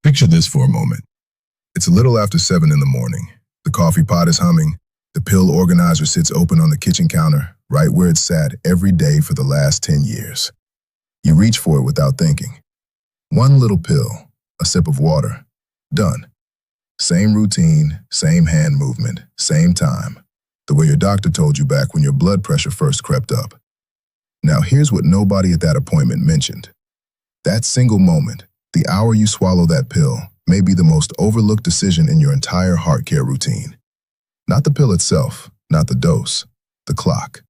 Picture this for a moment. It's a little after 7 in the morning. The coffee pot is humming. The pill organizer sits open on the kitchen counter, right where it's sat every day for the last 10 years. You reach for it without thinking. One little pill, a sip of water, done. Same routine, same hand movement, same time. The way your doctor told you back when your blood pressure first crept up. Now here's what nobody at that appointment mentioned. That single moment, the hour you swallow that pill, may be the most overlooked decision in your entire heart care routine. Not the pill itself, not the dose, the clock.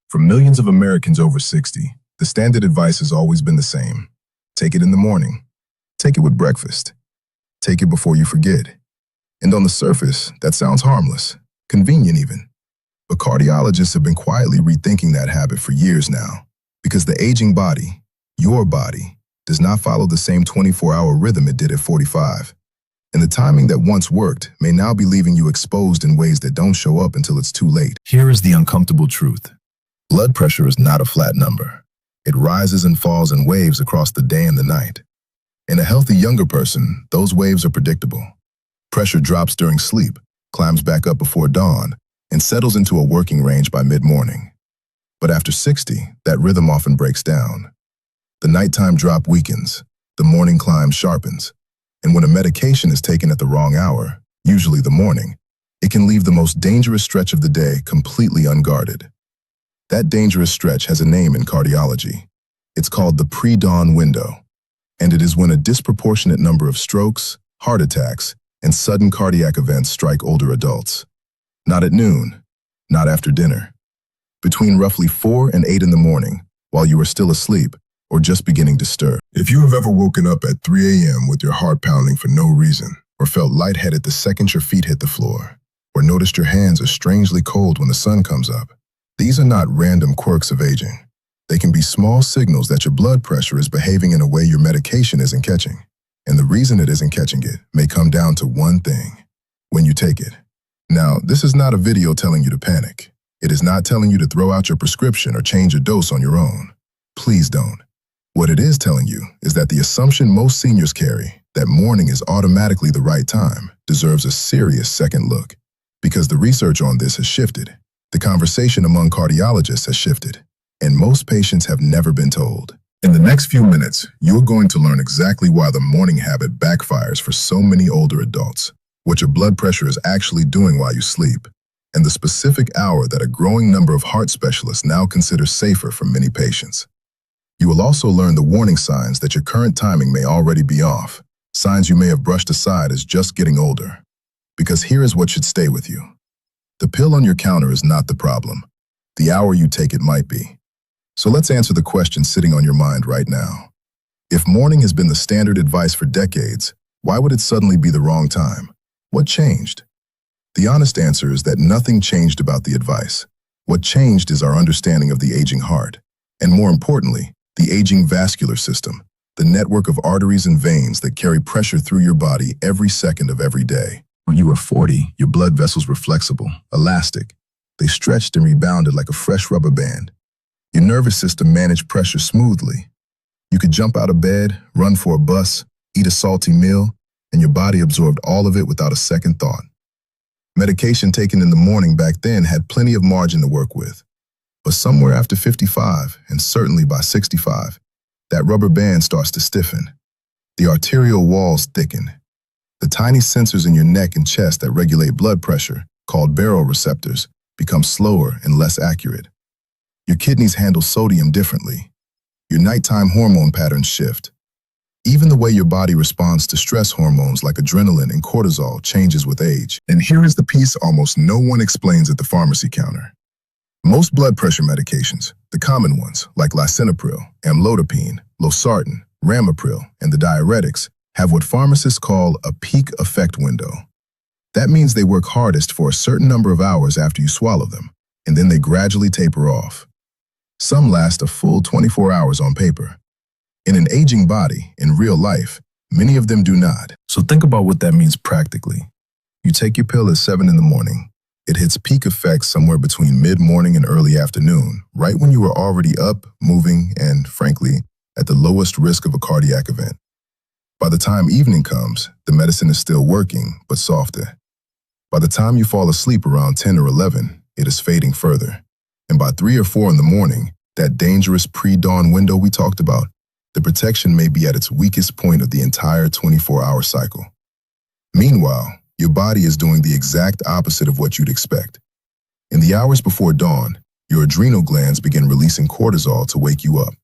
For millions of Americans over 60, the standard advice has always been the same. Take it in the morning. Take it with breakfast. Take it before you forget. And on the surface, that sounds harmless, convenient even. But cardiologists have been quietly rethinking that habit for years now, because the aging body, your body, does not follow the same 24-hour rhythm it did at 45. And the timing that once worked may now be leaving you exposed in ways that don't show up until it's too late. Here is the uncomfortable truth. Blood pressure is not a flat number. It rises and falls in waves across the day and the night. In a healthy younger person, those waves are predictable. Pressure drops during sleep, climbs back up before dawn, and settles into a working range by mid-morning. But after 60, that rhythm often breaks down. The nighttime drop weakens, the morning climb sharpens, and when a medication is taken at the wrong hour, usually the morning, it can leave the most dangerous stretch of the day completely unguarded. That dangerous stretch has a name in cardiology. It's called the pre-dawn window, and it is when a disproportionate number of strokes, heart attacks, and sudden cardiac events strike older adults. Not at noon, not after dinner. Between roughly 4 and 8 in the morning, while you are still asleep, or just beginning to stir. If you have ever woken up at 3 a.m. with your heart pounding for no reason, or felt lightheaded the second your feet hit the floor, or noticed your hands are strangely cold when the sun comes up, these are not random quirks of aging. They can be small signals that your blood pressure is behaving in a way your medication isn't catching. And the reason it isn't catching it may come down to one thing: when you take it. Now, this is not a video telling you to panic. It is not telling you to throw out your prescription or change your dose on your own. Please don't. What it is telling you is that the assumption most seniors carry, that morning is automatically the right time, deserves a serious second look. Because the research on this has shifted, the conversation among cardiologists has shifted, and most patients have never been told. In the next few minutes, you're going to learn exactly why the morning habit backfires for so many older adults, what your blood pressure is actually doing while you sleep, and the specific hour that a growing number of heart specialists now consider safer for many patients. You will also learn the warning signs that your current timing may already be off, signs you may have brushed aside as just getting older. Because here is what should stay with you. The pill on your counter is not the problem. The hour you take it might be. So let's answer the question sitting on your mind right now. If morning has been the standard advice for decades, why would it suddenly be the wrong time? What changed? The honest answer is that nothing changed about the advice. What changed is our understanding of the aging heart, and more importantly, the aging vascular system, the network of arteries and veins that carry pressure through your body every second of every day. When you were 40, your blood vessels were flexible, elastic. They stretched and rebounded like a fresh rubber band. Your nervous system managed pressure smoothly. You could jump out of bed, run for a bus, eat a salty meal, and your body absorbed all of it without a second thought. Medication taken in the morning back then had plenty of margin to work with. But somewhere after 55, and certainly by 65, that rubber band starts to stiffen. The arterial walls thicken. The tiny sensors in your neck and chest that regulate blood pressure, called baroreceptors, become slower and less accurate. Your kidneys handle sodium differently. Your nighttime hormone patterns shift. Even the way your body responds to stress hormones like adrenaline and cortisol changes with age. And here is the piece almost no one explains at the pharmacy counter. Most blood pressure medications, the common ones like lisinopril, amlodipine, losartan, ramipril, and the diuretics, have what pharmacists call a peak effect window. That means they work hardest for a certain number of hours after you swallow them, and then they gradually taper off. Some last a full 24 hours on paper. In an aging body, in real life, many of them do not. So think about what that means practically. You take your pill at 7 in the morning. It hits peak effects somewhere between mid-morning and early afternoon, right when you are already up, moving, and, frankly, at the lowest risk of a cardiac event. By the time evening comes, the medicine is still working, but softer. By the time you fall asleep around 10 or 11, it is fading further. And by 3 or 4 in the morning, that dangerous pre-dawn window we talked about, the protection may be at its weakest point of the entire 24-hour cycle. Meanwhile, your body is doing the exact opposite of what you'd expect. In the hours before dawn, your adrenal glands begin releasing cortisol to wake you up.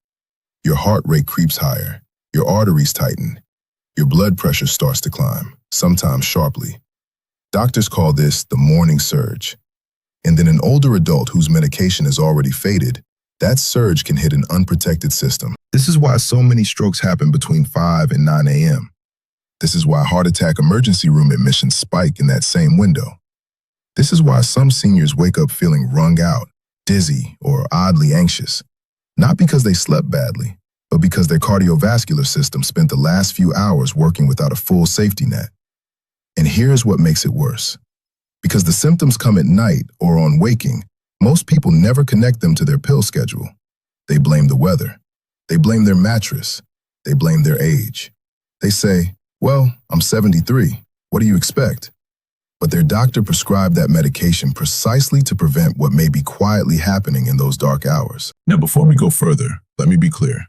Your heart rate creeps higher, your arteries tighten, your blood pressure starts to climb, sometimes sharply. Doctors call this the morning surge. And then an older adult whose medication has already faded, that surge can hit an unprotected system. This is why so many strokes happen between 5 and 9 a.m. This is why heart attack emergency room admissions spike in that same window. This is why some seniors wake up feeling wrung out, dizzy, or oddly anxious. Not because they slept badly, but because their cardiovascular system spent the last few hours working without a full safety net. And here's what makes it worse. Because the symptoms come at night or on waking, most people never connect them to their pill schedule. They blame the weather. They blame their mattress. They blame their age. They say, well, I'm 73. What do you expect? But their doctor prescribed that medication precisely to prevent what may be quietly happening in those dark hours. Now, before we go further, let me be clear.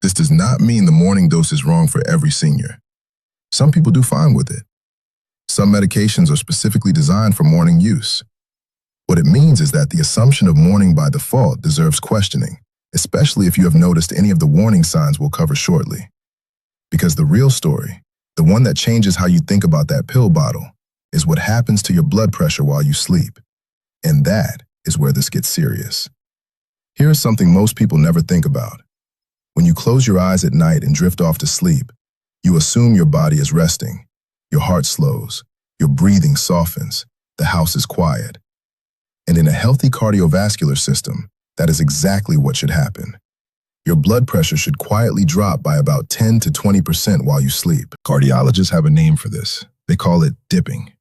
This does not mean the morning dose is wrong for every senior. Some people do fine with it. Some medications are specifically designed for morning use. What it means is that the assumption of morning by default deserves questioning, especially if you have noticed any of the warning signs we'll cover shortly. Because the real story, the one that changes how you think about that pill bottle, is what happens to your blood pressure while you sleep. And that is where this gets serious. Here is something most people never think about. When you close your eyes at night and drift off to sleep, you assume your body is resting. Your heart slows, your breathing softens, the house is quiet. And in a healthy cardiovascular system, that is exactly what should happen. Your blood pressure should quietly drop by about 10 to 20% while you sleep. Cardiologists have a name for this. They call it dipping.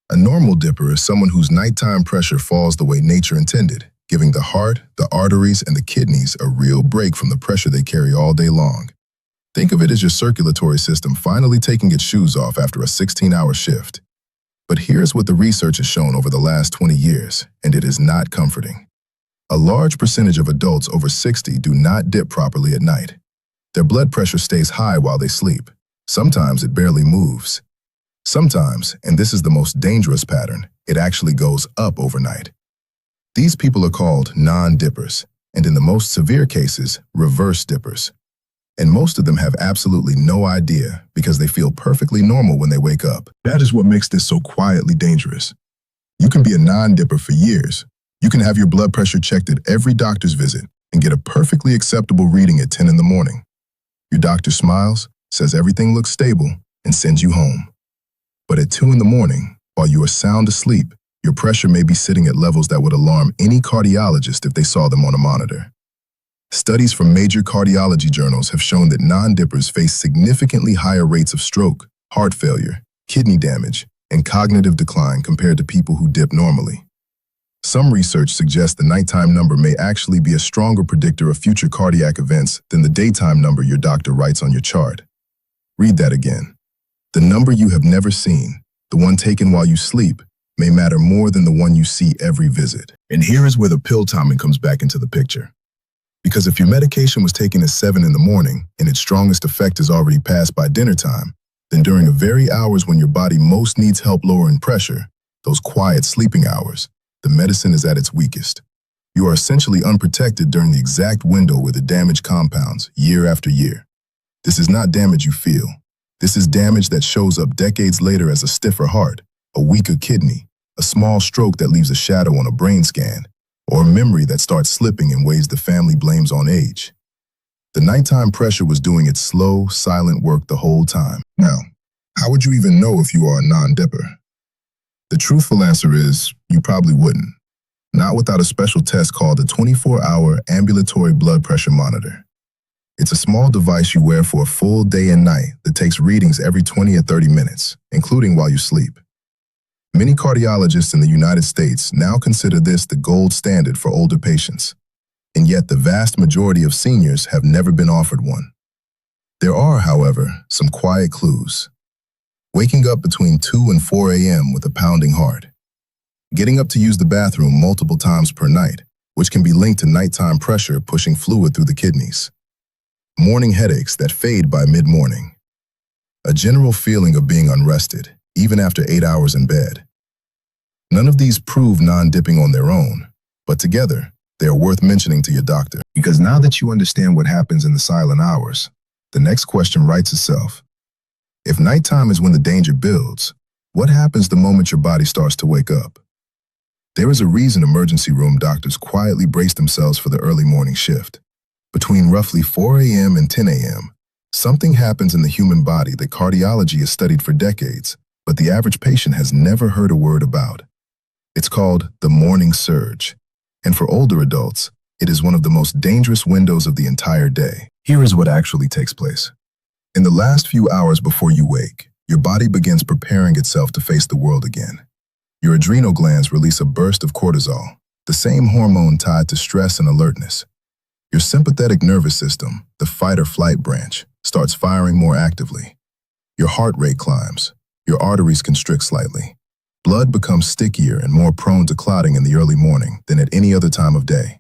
A normal dipper is someone whose nighttime pressure falls the way nature intended, giving the heart, the arteries, and the kidneys a real break from the pressure they carry all day long. Think of it as your circulatory system finally taking its shoes off after a 16-hour shift. But here's what the research has shown over the last 20 years, and it is not comforting. A large percentage of adults over 60 do not dip properly at night. Their blood pressure stays high while they sleep. Sometimes it barely moves. Sometimes, and this is the most dangerous pattern, it actually goes up overnight. These people are called non-dippers, and in the most severe cases, reverse dippers. And most of them have absolutely no idea because they feel perfectly normal when they wake up. That is what makes this so quietly dangerous. You can be a non-dipper for years. You can have your blood pressure checked at every doctor's visit and get a perfectly acceptable reading at 10 in the morning. Your doctor smiles, says everything looks stable, and sends you home. But at 2 in the morning, while you are sound asleep, your pressure may be sitting at levels that would alarm any cardiologist if they saw them on a monitor. Studies from major cardiology journals have shown that non-dippers face significantly higher rates of stroke, heart failure, kidney damage, and cognitive decline compared to people who dip normally. Some research suggests the nighttime number may actually be a stronger predictor of future cardiac events than the daytime number your doctor writes on your chart. Read that again. The number you have never seen, the one taken while you sleep, may matter more than the one you see every visit. And here is where the pill timing comes back into the picture. Because if your medication was taken at 7 in the morning and its strongest effect is already passed by dinner time, then during the very hours when your body most needs help lowering pressure, those quiet sleeping hours, the medicine is at its weakest. You are essentially unprotected during the exact window where the damage compounds year after year. This is not damage you feel. This is damage that shows up decades later as a stiffer heart, a weaker kidney, a small stroke that leaves a shadow on a brain scan, or a memory that starts slipping in ways the family blames on age. The nighttime pressure was doing its slow, silent work the whole time. Now, how would you even know if you are a non-dipper? The truthful answer is, you probably wouldn't. Not without a special test called a 24-hour ambulatory blood pressure monitor. It's a small device you wear for a full day and night that takes readings every 20 or 30 minutes, including while you sleep. Many cardiologists in the United States now consider this the gold standard for older patients, and yet the vast majority of seniors have never been offered one. There are, however, some quiet clues. Waking up between 2 and 4 a.m. with a pounding heart. Getting up to use the bathroom multiple times per night, which can be linked to nighttime pressure pushing fluid through the kidneys. Morning headaches that fade by mid-morning. A general feeling of being unrested, even after 8 hours in bed. None of these prove non-dipping on their own, but together, they are worth mentioning to your doctor. Because now that you understand what happens in the silent hours, the next question writes itself. If nighttime is when the danger builds, what happens the moment your body starts to wake up? There is a reason emergency room doctors quietly brace themselves for the early morning shift. Between roughly 4 a.m. and 10 a.m., something happens in the human body that cardiology has studied for decades, but the average patient has never heard a word about. It's called the morning surge, and for older adults, it is one of the most dangerous windows of the entire day. Here is what actually takes place. In the last few hours before you wake, your body begins preparing itself to face the world again. Your adrenal glands release a burst of cortisol, the same hormone tied to stress and alertness. Your sympathetic nervous system, the fight-or-flight branch, starts firing more actively. Your heart rate climbs. Your arteries constrict slightly. Blood becomes stickier and more prone to clotting in the early morning than at any other time of day.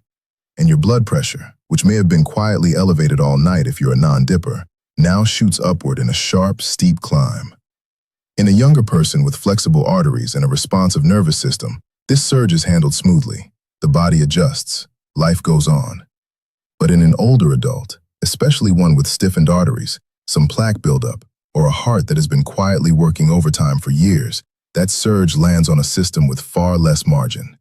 And your blood pressure, which may have been quietly elevated all night if you're a non-dipper, now shoots upward in a sharp, steep climb. In a younger person with flexible arteries and a responsive nervous system, this surge is handled smoothly. The body adjusts. Life goes on. But in an older adult, especially one with stiffened arteries, some plaque buildup, or a heart that has been quietly working overtime for years, that surge lands on a system with far less margin.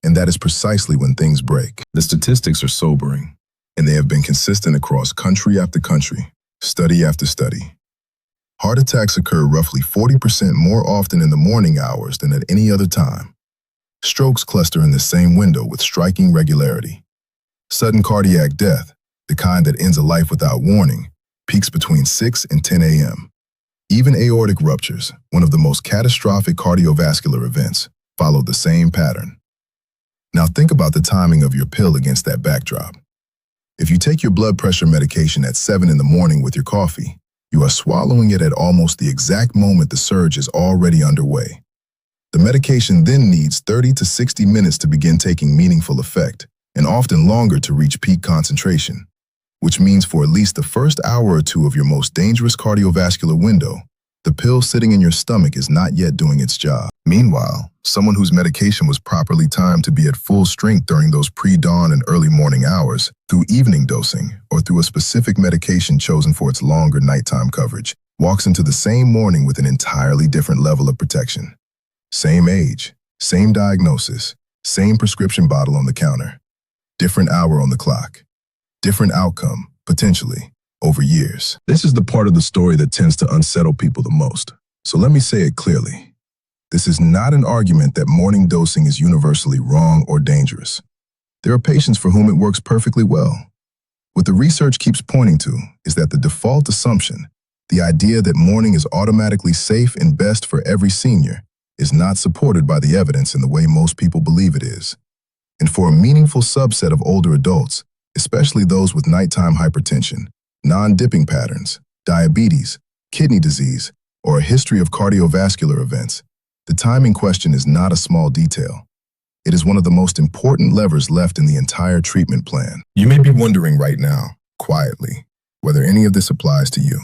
And that is precisely when things break. The statistics are sobering, and they have been consistent across country after country, study after study. Heart attacks occur roughly 40% more often in the morning hours than at any other time. Strokes cluster in the same window with striking regularity. Sudden cardiac death, the kind that ends a life without warning, peaks between 6 and 10 a.m. Even aortic ruptures, one of the most catastrophic cardiovascular events, follow the same pattern. Now think about the timing of your pill against that backdrop. If you take your blood pressure medication at 7 in the morning with your coffee, you are swallowing it at almost the exact moment the surge is already underway. The medication then needs 30 to 60 minutes to begin taking meaningful effect, and often longer to reach peak concentration, which means for at least the first hour or two of your most dangerous cardiovascular window, the pill sitting in your stomach is not yet doing its job. Meanwhile, someone whose medication was properly timed to be at full strength during those pre-dawn and early morning hours, through evening dosing or through a specific medication chosen for its longer nighttime coverage, walks into the same morning with an entirely different level of protection. Same age, same diagnosis, same prescription bottle on the counter, different hour on the clock, different outcome, potentially, over years. This is the part of the story that tends to unsettle people the most. So let me say it clearly. This is not an argument that morning dosing is universally wrong or dangerous. There are patients for whom it works perfectly well. What the research keeps pointing to is that the default assumption, the idea that morning is automatically safe and best for every senior, is not supported by the evidence in the way most people believe it is. And for a meaningful subset of older adults, especially those with nighttime hypertension, non-dipping patterns, diabetes, kidney disease, or a history of cardiovascular events, the timing question is not a small detail. It is one of the most important levers left in the entire treatment plan. You may be wondering right now, quietly, whether any of this applies to you.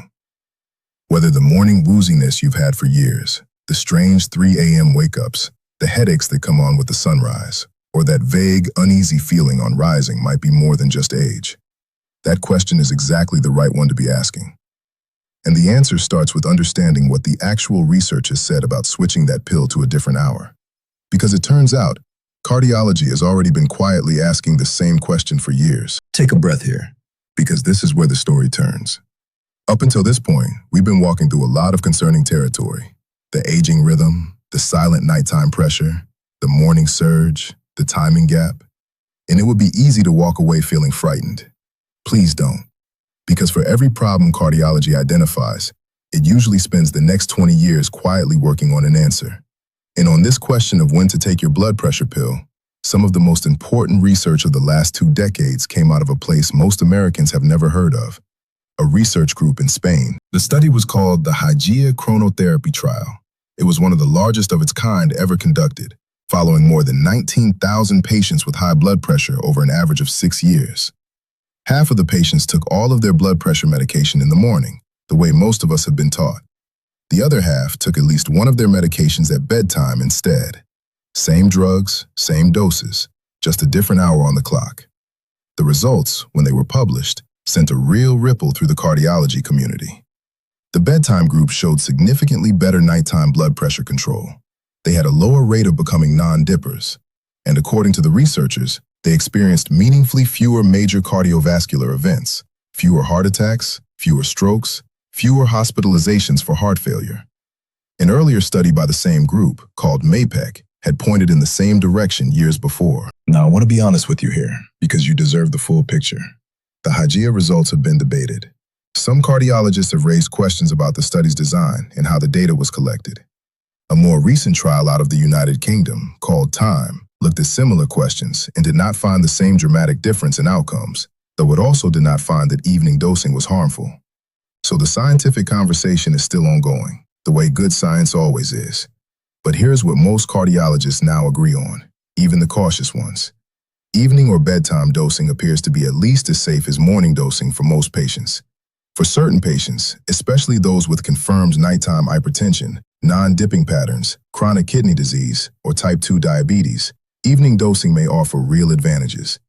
Whether the morning wooziness you've had for years, the strange 3 a.m. wake-ups, the headaches that come on with the sunrise, or that vague, uneasy feeling on rising might be more than just age. That question is exactly the right one to be asking. And the answer starts with understanding what the actual research has said about switching that pill to a different hour. Because it turns out, cardiology has already been quietly asking the same question for years. Take a breath here, because this is where the story turns. Up until this point, we've been walking through a lot of concerning territory. The aging rhythm, the silent nighttime pressure, the morning surge, the timing gap. And it would be easy to walk away feeling frightened. Please don't. Because for every problem cardiology identifies, it usually spends the next 20 years quietly working on an answer. And on this question of when to take your blood pressure pill, some of the most important research of the last 2 decades came out of a place most Americans have never heard of: a research group in Spain. The study was called the Hale Chronotherapy Trial. It was one of the largest of its kind ever conducted, following more than 19,000 patients with high blood pressure over an average of 6 years. Half of the patients took all of their blood pressure medication in the morning, the way most of us have been taught. The other half took at least one of their medications at bedtime instead. Same drugs, same doses, just a different hour on the clock. The results, when they were published, sent a real ripple through the cardiology community. The bedtime group showed significantly better nighttime blood pressure control. They had a lower rate of becoming non-dippers, and according to the researchers, they experienced meaningfully fewer major cardiovascular events, fewer heart attacks, fewer strokes, fewer hospitalizations for heart failure. An earlier study by the same group, called MAPEC, had pointed in the same direction years before. Now, I want to be honest with you here, because you deserve the full picture. The Hale results have been debated. Some cardiologists have raised questions about the study's design and how the data was collected. A more recent trial out of the United Kingdom, called TIME, looked at similar questions and did not find the same dramatic difference in outcomes, though it also did not find that evening dosing was harmful. So the scientific conversation is still ongoing, the way good science always is. But here's what most cardiologists now agree on, even the cautious ones. Evening or bedtime dosing appears to be at least as safe as morning dosing for most patients. For certain patients, especially those with confirmed nighttime hypertension, non-dipping patterns, chronic kidney disease, or type 2 diabetes, evening dosing may offer real advantages.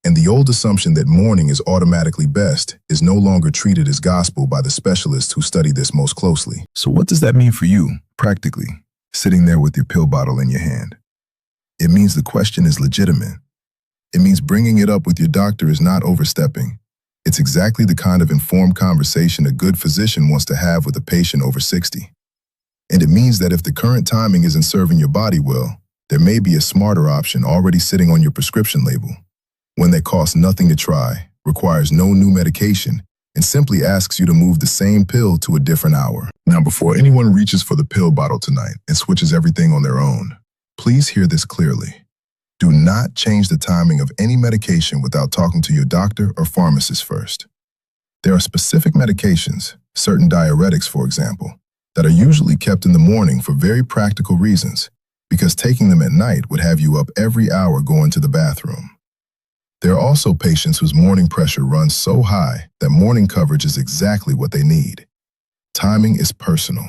And the old assumption that morning is automatically best is no longer treated as gospel by the specialists who study this most closely. So what does that mean for you, practically, sitting there with your pill bottle in your hand? It means the question is legitimate. It means bringing it up with your doctor is not overstepping. It's exactly the kind of informed conversation a good physician wants to have with a patient over 60. And it means that if the current timing isn't serving your body well, there may be a smarter option already sitting on your prescription label, one that costs nothing to try, requires no new medication, and simply asks you to move the same pill to a different hour. Now, before anyone reaches for the pill bottle tonight and switches everything on their own, please hear this clearly. Do not change the timing of any medication without talking to your doctor or pharmacist first. There are specific medications, certain diuretics for example, that are usually kept in the morning for very practical reasons, because taking them at night would have you up every hour going to the bathroom. There are also patients whose morning pressure runs so high that morning coverage is exactly what they need. Timing is personal.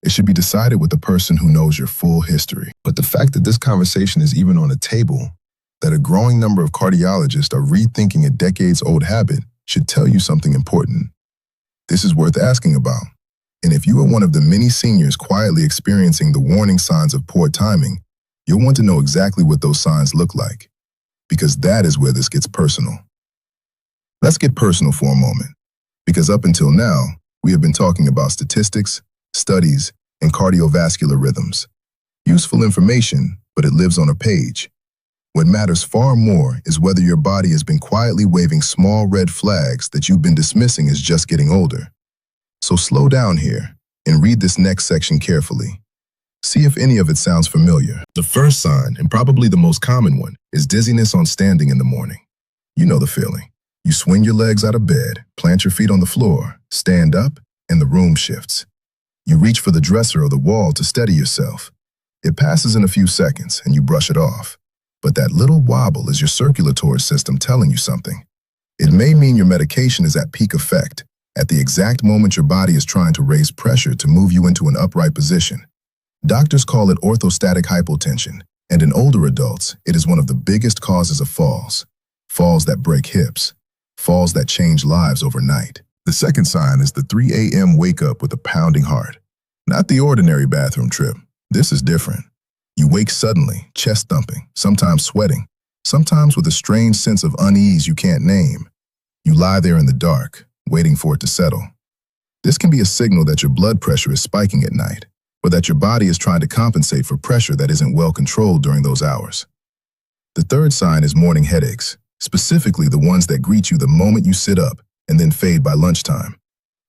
It should be decided with the person who knows your full history. But the fact that this conversation is even on the table, that a growing number of cardiologists are rethinking a decades-old habit, should tell you something important. This is worth asking about. And if you are one of the many seniors quietly experiencing the warning signs of poor timing, you'll want to know exactly what those signs look like, because that is where this gets personal. Let's get personal for a moment, because up until now, we have been talking about statistics, studies, and cardiovascular rhythms. Useful information, but it lives on a page. What matters far more is whether your body has been quietly waving small red flags that you've been dismissing as just getting older. So slow down here and read this next section carefully. See if any of it sounds familiar. The first sign, and probably the most common one, is dizziness on standing in the morning. You know the feeling. You swing your legs out of bed, plant your feet on the floor, stand up, and the room shifts. You reach for the dresser or the wall to steady yourself. It passes in a few seconds and you brush it off. But that little wobble is your circulatory system telling you something. It may mean your medication is at peak effect, at the exact moment your body is trying to raise pressure to move you into an upright position. Doctors call it orthostatic hypotension, and in older adults, it is one of the biggest causes of falls. Falls that break hips, falls that change lives overnight. The second sign is the 3 a.m. wake up with a pounding heart. Not the ordinary bathroom trip. This is different. You wake suddenly, chest thumping, sometimes sweating, sometimes with a strange sense of unease you can't name. You lie there in the dark, waiting for it to settle. This can be a signal that your blood pressure is spiking at night, or that your body is trying to compensate for pressure that isn't well controlled during those hours. The third sign is morning headaches, specifically the ones that greet you the moment you sit up and then fade by lunchtime.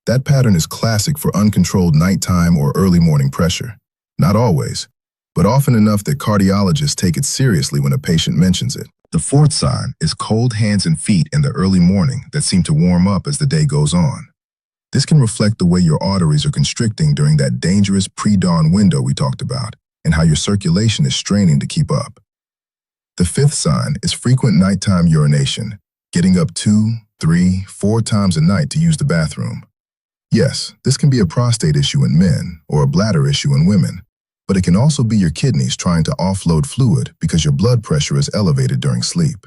That pattern is classic for uncontrolled nighttime or early morning pressure. Not always, but often enough that cardiologists take it seriously when a patient mentions it. The fourth sign is cold hands and feet in the early morning that seem to warm up as the day goes on. This can reflect the way your arteries are constricting during that dangerous pre-dawn window we talked about, and how your circulation is straining to keep up. The fifth sign is frequent nighttime urination, getting up 2, 3, 4 times a night to use the bathroom. Yes, this can be a prostate issue in men or a bladder issue in women, but it can also be your kidneys trying to offload fluid because your blood pressure is elevated during sleep.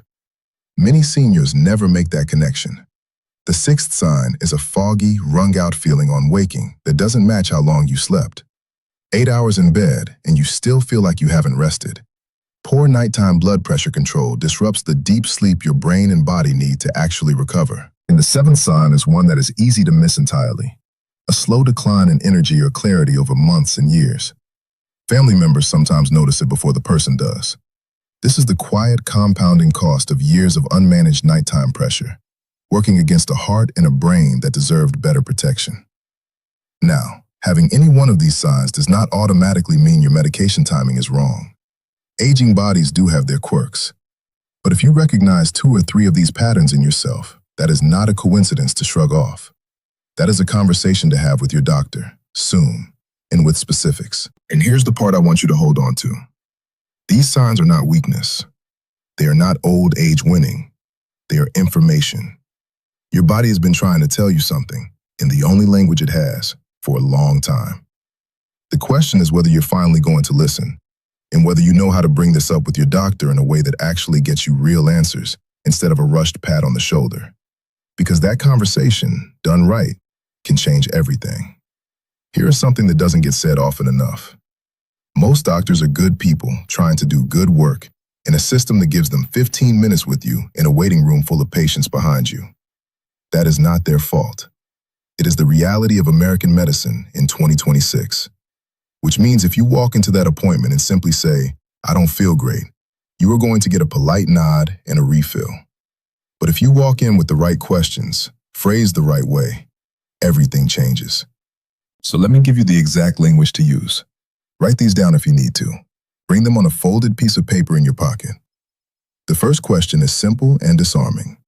Many seniors never make that connection. The sixth sign is a foggy, wrung-out feeling on waking that doesn't match how long you slept. 8 hours in bed and you still feel like you haven't rested. Poor nighttime blood pressure control disrupts the deep sleep your brain and body need to actually recover. And the seventh sign is one that is easy to miss entirely. A slow decline in energy or clarity over months and years. Family members sometimes notice it before the person does. This is the quiet, compounding cost of years of unmanaged nighttime pressure, working against a heart and a brain that deserved better protection. Now, having any one of these signs does not automatically mean your medication timing is wrong. Aging bodies do have their quirks. But if you recognize 2 or 3 of these patterns in yourself, that is not a coincidence to shrug off. That is a conversation to have with your doctor, soon, and with specifics. And here's the part I want you to hold on to. These signs are not weakness. They are not old age winning. They are information. Your body has been trying to tell you something, in the only language it has, for a long time. The question is whether you're finally going to listen, and whether you know how to bring this up with your doctor in a way that actually gets you real answers instead of a rushed pat on the shoulder. Because that conversation, done right, can change everything. Here is something that doesn't get said often enough. Most doctors are good people trying to do good work in a system that gives them 15 minutes with you in a waiting room full of patients behind you. That is not their fault. It is the reality of American medicine in 2026. Which means if you walk into that appointment and simply say, "I don't feel great," you are going to get a polite nod and a refill. But if you walk in with the right questions, phrased the right way, everything changes. So let me give you the exact language to use. Write these down if you need to. Bring them on a folded piece of paper in your pocket. The first question is simple and disarming.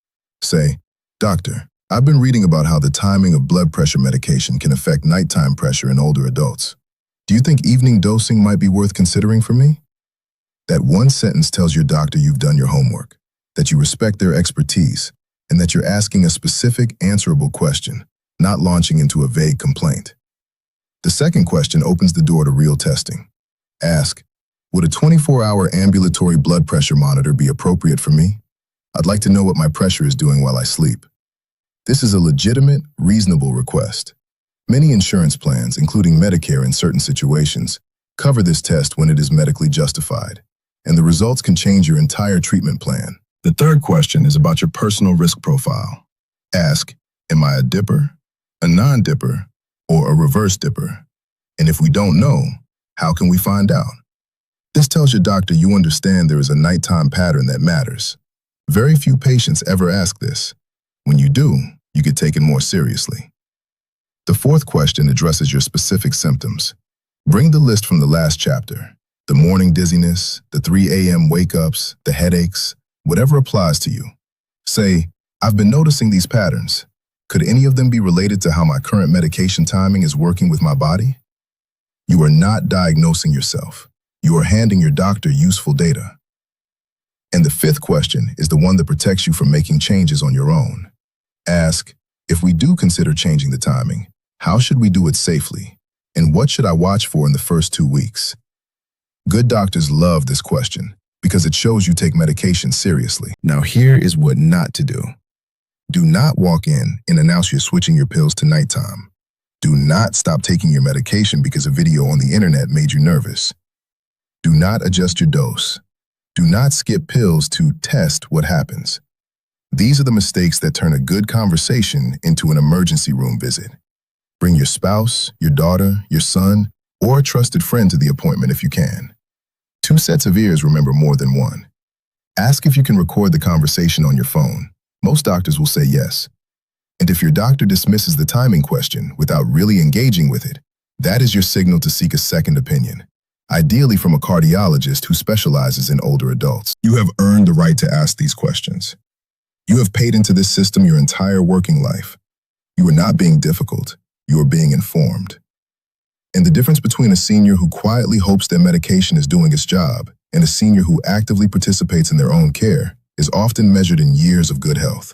Say, "Doctor, I've been reading about how the timing of blood pressure medication can affect nighttime pressure in older adults. Do you think evening dosing might be worth considering for me?" That one sentence tells your doctor you've done your homework, that you respect their expertise, and that you're asking a specific, answerable question, not launching into a vague complaint. The second question opens the door to real testing. Ask, "Would a 24-hour ambulatory blood pressure monitor be appropriate for me? I'd like to know what my pressure is doing while I sleep." This is a legitimate, reasonable request. Many insurance plans, including Medicare in certain situations, cover this test when it is medically justified, and the results can change your entire treatment plan. The third question is about your personal risk profile. Ask, "Am I a dipper, a non-dipper, or a reverse dipper? And if we don't know, how can we find out?" This tells your doctor you understand there is a nighttime pattern that matters. Very few patients ever ask this. When you do, you get taken more seriously. The fourth question addresses your specific symptoms. Bring the list from the last chapter. The morning dizziness, the 3 a.m. wake-ups, the headaches, whatever applies to you. Say, "I've been noticing these patterns. Could any of them be related to how my current medication timing is working with my body?" You are not diagnosing yourself. You are handing your doctor useful data. And the fifth question is the one that protects you from making changes on your own. Ask, "If we do consider changing the timing, how should we do it safely? And what should I watch for in the first 2 weeks?" Good doctors love this question because it shows you take medication seriously. Now here is what not to do. Do not walk in and announce you're switching your pills to nighttime. Do not stop taking your medication because a video on the internet made you nervous. Do not adjust your dose. Do not skip pills to test what happens. These are the mistakes that turn a good conversation into an emergency room visit. Bring your spouse, your daughter, your son, or a trusted friend to the appointment if you can. 2 sets of ears remember more than one. Ask if you can record the conversation on your phone. Most doctors will say yes. And if your doctor dismisses the timing question without really engaging with it, that is your signal to seek a second opinion, ideally from a cardiologist who specializes in older adults. You have earned the right to ask these questions. You have paid into this system your entire working life. You are not being difficult, you are being informed. And the difference between a senior who quietly hopes their medication is doing its job and a senior who actively participates in their own care is often measured in years of good health.